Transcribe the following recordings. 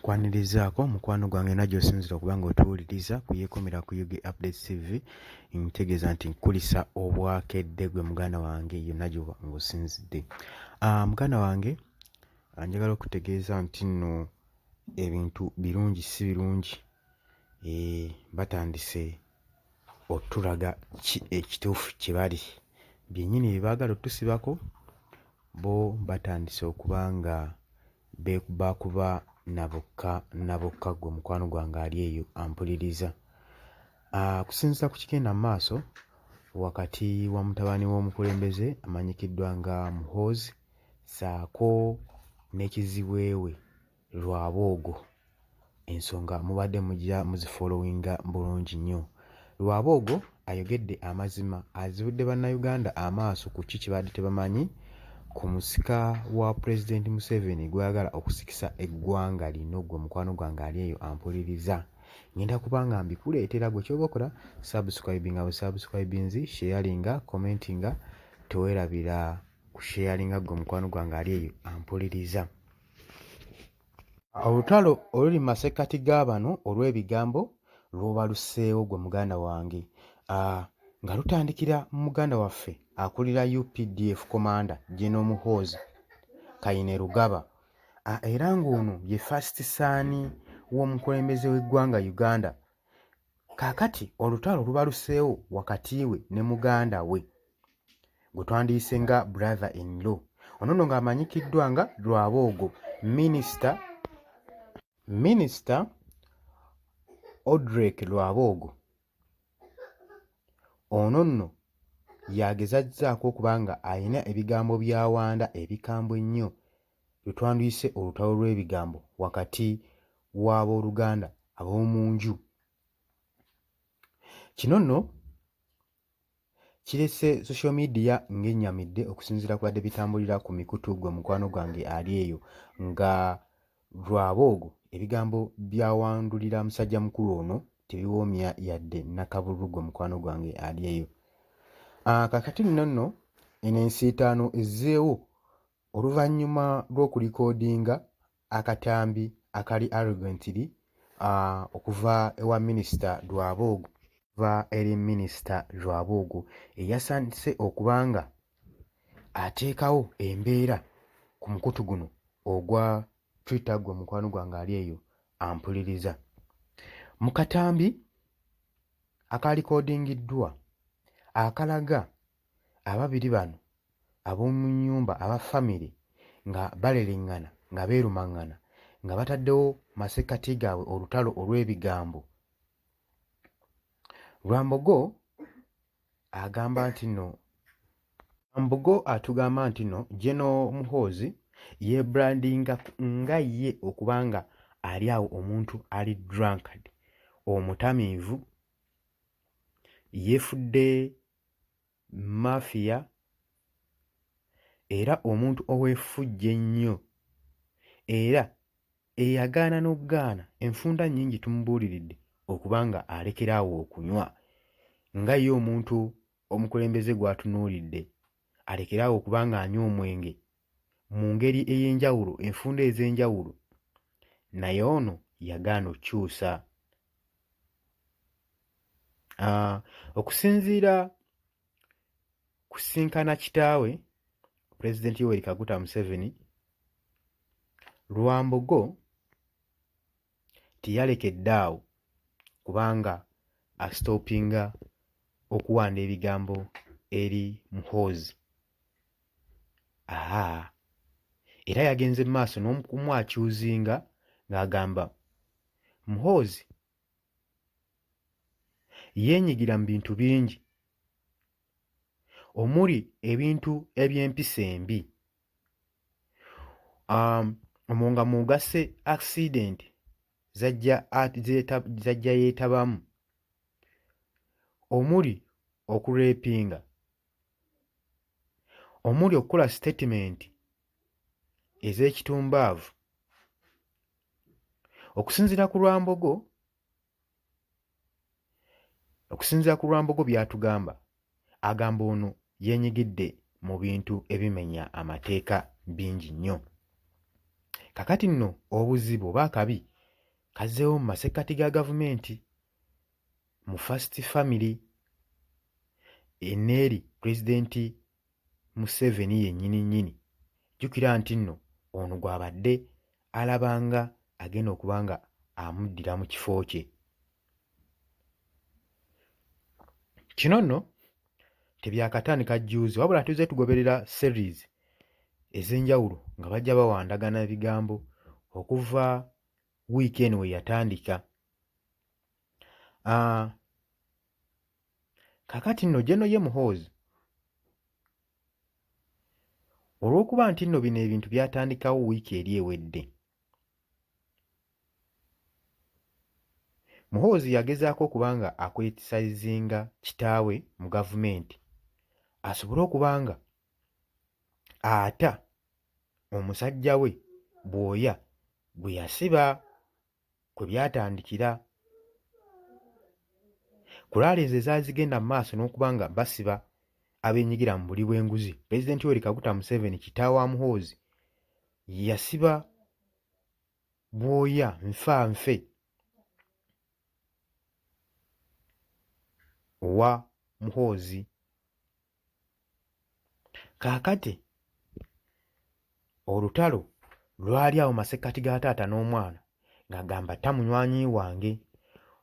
Kwanirizaako mukwano gwange najja osinzira okuba nga otuwuliriza kuyeekomera ku UG Updates TV ntegeeza nti nkulisa obwakedde gwe muganda wange yonna gy'oba ng'osinzidde. Muganda wange njagala okutegeeza nti nno ebintu birungi si birungi. Batandise otulaga ekituufu kye bali byennyini bye baagala otusibako bo batandise okuba nga bakuba nabokka gwe mukwano gwange ali eyo ampuliriza. Kusinziira ku kigenda mu maaso wakati wa mutabani w'omukulembeze amanyikiddwa nga Muhoozi ssaako n'ekiziweewe Lwaboogo, ensonga mubadde mujja muzifolowinga bulungi nnyo. Lwaboogo ayogedde amazima, azibudde bannayuganda amaaso ku kiki badde tebamanyi ku musika wa Pulezidenti Museveni gw'ayagala okusikisa eggwanga lino gwe mukwano gwange ali eyo ampuliriza. Ngenda kubanga mbikuleetera gwe ky'oba okola subscribinga busubscribinzi, sharinga, commentinga, teweerabira ku sharinga gwe mukwano gwange ali eyo ampuliriza. Olutalo oluli mu masekkati g'abano olw'ebigambo lw'obaluseewo gwe muganda wange, nga lutandikira mu muganda waffe akulira UPDF Commander General Muhoozi Kainerugaba, era ng'ono ye first son w'omukulembeze w'eggwanga Uganda. Kaakati olutalo lubaluseewo wakati we ne muganda we gwe twandiyise nga brother in law. Ono nno ng'amanyikiddwa nga Lwaboogo, Minisita Odrek Lwaboogo. Ono nno yagezazzaako okuba nga alina ebigambo by'awanda ebikambwe ennyo lwe twandiyise olutalo lw'ebigambo wakati w'abooluganda ab'omu nju. Kino nno kirese social media ng'ennyamidde okusinziira ku badde bitambulira ku mikutu gwe mukwano gwange ali eyo, nga Lwaboogo ebigambo by'awandulira musajja mukulu ono tebiwoomya yadde nakabululu gwe mukwano gwange ali eyo. Kaakati nno eno ensiitaano ezzeewo oluvannyuma lw'okulikoodinga akatambi akali arrogantly okuva ewa Minisita Lwaboogo, okuva eri Minisita Lwaboogo eyasandise okuba nga ateekawo embeera ku mukutu guno ogwa Twitter gwe mukwano gwange ali eyo ampuliriza. Mu katambi akaalikoodingiddwa akalaga ababiri bano ab'omu nnyumba aba famire nga baleleŋŋana nga beerumaŋŋana nga bataddewo masekkati gaabwe olutalo olw'ebigambo. Lwambogo atugamba nti nno General Muhoozi yeebrandinga nga ye okuba nga ali awo omuntu ali drunkard, omutamiivu, yeefudde mafiya era omuntu oweefujja ennyo, era eyagaana n'okugaana enfunda nnyingi tumubuuliridde okuba nga alekeraawo okunywa, nga ye omuntu omukulembeze gw'atunuulidde alekeraawo okuba nga anywa omwenge mu ngeri ey'enjawulo, enfunda ez'enjawulo, naye ono yagaana okyusa. Okusinziira kusisinkana kitaawe Pulezidenti Yoweri Kaguta Museveni, Lwambogo teyalekedde awo kubanga asitoopinga okuwanda ebigambo eri Muhoozi. Era yagenze mu maaso n'okumwakyuzinga ng'agamba Muhoozi yeenyigira mu bintu bingi omuli ebintu eby'empisa embi, omwo nga mw'ogasse accident zajja yeetabamu, omuli okureepinga, omuli okukola statement ez'ekitumbaavu. Okusinziira ku Lwambogo by'atugamba, agamba ono yeenyigidde mu bintu ebimenya amateeka bingi nnyo. Kakati nno obuzibu oba akabi kazzeewo mu masekkati ga gavumenti mu First Family eneeri Pulezidenti Museveni yennyini nnyini. Jjukira nti nno ono gw'abadde alabanga agenda okuba nga amuddira mu kifo kye. Kino nno tebyakatandika jjuuzi wabula tuzze tugoberera series ez'enjawulo nga bajja bawandagana ebigambo okuva wiiki eno we yatandika. Kaakati nno Gen. ye Muhoozi olw'okuba nti nno bino ebintu byatandikawo wiiki eri ewedde, Muhoozi yagezaako okuba nga akwetisayizinga kitaawe mu gavumenti asobole okuba nga ata omusajja we Bwoya gwe yasiba kwe byatandikira. Kulaala ezo ezaali zigenda mu maaso n'okuba nga basiba abeenyigira mu buli bw'enguzi. Pulezidenti Yoweri Kaguta Museveni kitaawe wa Muhoozi yasiba Bwoya nfanfe owa Muhoozi. Kaakati olutalo lwali awo masekkati ga taata n'omwana ng'agamba tamunywanyi wange.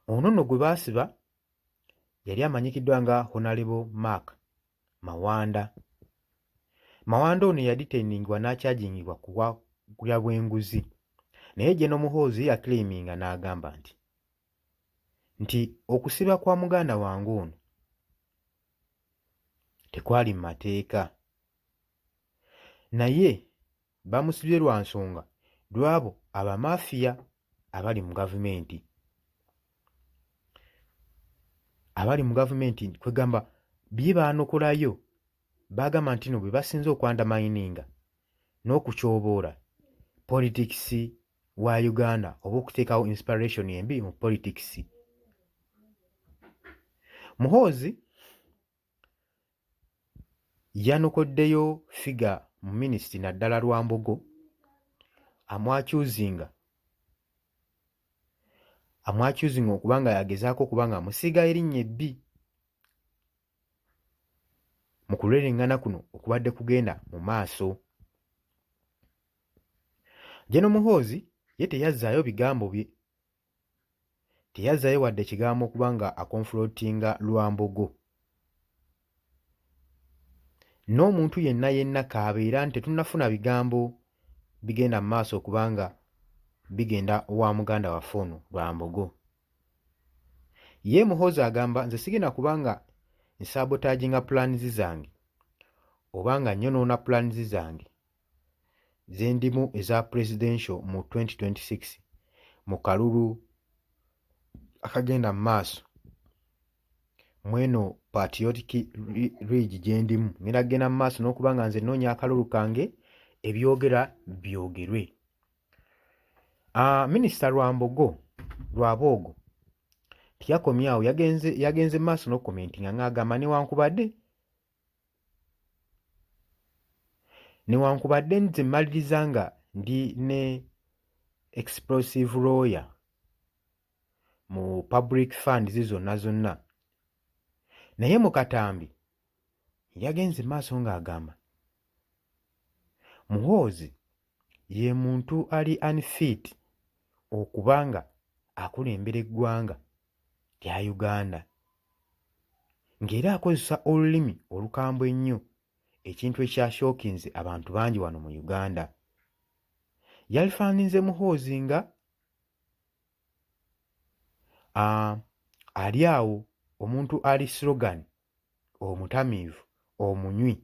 Ono nno gwe baasiba yali amanyikiddwa nga Honorable Mark Mawanda. Mawanda ono yaditendingibwa n'akyajingibwa ku bwa bw'enguzi, naye Gen. Muhoozi yakleiminga n'agamba nti okusiba kwa muganda wange ono tekwali mu mateeka, naye bamusibye lwa nsonga lw'abo abamafiya abali mu gavumenti. Abali mu gavumenti kwegamba bye baanokolayo baagamba nti no bwe basinze okwandamayininga n'okutyoboola politikisi wa Uganda oba okuteekawo inspiration embi mu politikisi. Muhoozi yanokoddeyo figa mu minisitiri naddala Lwambogo amwakyuzinga okuba nga yagezaako okuba nga amusiiga erinnya ebbi mu kulwereŋŋana kuno okubadde kugenda mu maaso. Gen. Muhoozi ye teyazzaayo bigambo bye, teyazzaayo wadde ekigambo okuba nga akonfulootinga Lwambogo. N'omuntu yenna kaabeera nti tetunnafuna bigambo bigenda mu maaso okuba nga bigenda wa muganda waffe ono Lwambogo. Ye Muhoozi agamba nze sigenda kuba nga nsabotaaginga pulaanizi zange oba nga nyonoona pulaanizi zange ze ndimu eza presidential mu 2026 mu kalulu akagenda mu maaso mweno Patriotic Ridge gye ndimu. Ngenda kugenda mu maaso n'okuba nga nze nnoonya akalulu kange ebyogera byogerwe. Minisita Lwaboogo tiyakomye awo, yagenze maaso n'okukomentinga ng'agamba newankubadde nze mmaliriza nga ndi ne explosive lawyer mu public funds zonna, naye mu katambi yagenze maaso ng'agamba Muhoozi ye muntu ali unfit okuba nga akulembera eggwanga lya Uganda, ng'era akozesa olulimi olukambwe ennyo, ekintu ekyashookinze abantu bangi wano mu Uganda. Yalifaananize Muhoozi nga ali awo omuntu ali slogan, omutamiivu, omunywi,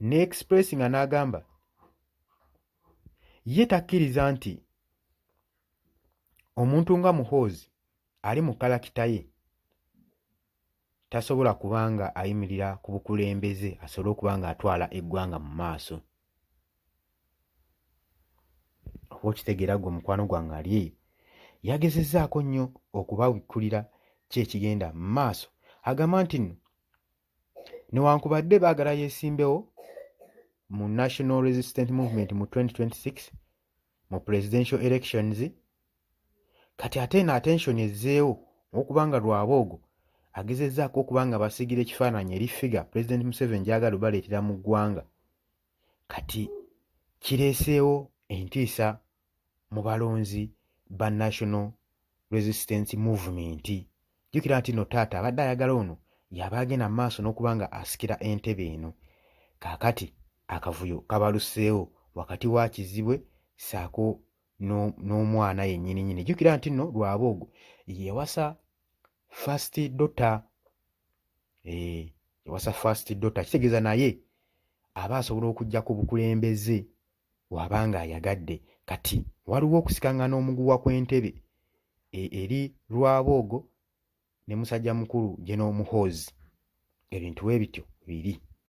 ne expressinga n'agamba ye takkiriza nti omuntu nga Muhoozi ali mu kalakita ye tasobola kuba nga ayimirira ku bukulembeze asobole okuba nga atwala eggwanga mu maaso. Oba okitegeera gwe mukwano gwange ali eyo, yagezezzaako nnyo okubabikkulira ki ekigenda mu maaso. Agamba nti nno newankubadde baagala yeesimbewo mu National Resistance Movement mu 2026 mu presidential elections, kati ate eno attention ezzeewo okubanga Rwaboogo agezezzaako okuba nga basigira ekifaananyi eri ffiga Pulezidenti Museveni gy'agala obaleetera mu ggwanga, kati kireeseewo entiisa mu balonzi ba National Resistance Movement. Jjukira nti nno taata abadde ayagala ono y'aba agenda mu maaso n'okuba nga asikira entebe eno. Kaakati akavuyo kabaluseewo wakati wa Kizibwe ssaako n'omwana yennyini. Jjukira nti nno Rwaboogo yawasa First Daughter. Yawasa First Daughter, kitegeeza naye aba asobola okuggyako bukulembeze bw'aba nga ayagadde. Kati waliwo okusikaŋŋana omuguwa kw'entebe eri Rwaboogo ne musajja mukulu General Muhoozi. Ebintu bwe bityo biri.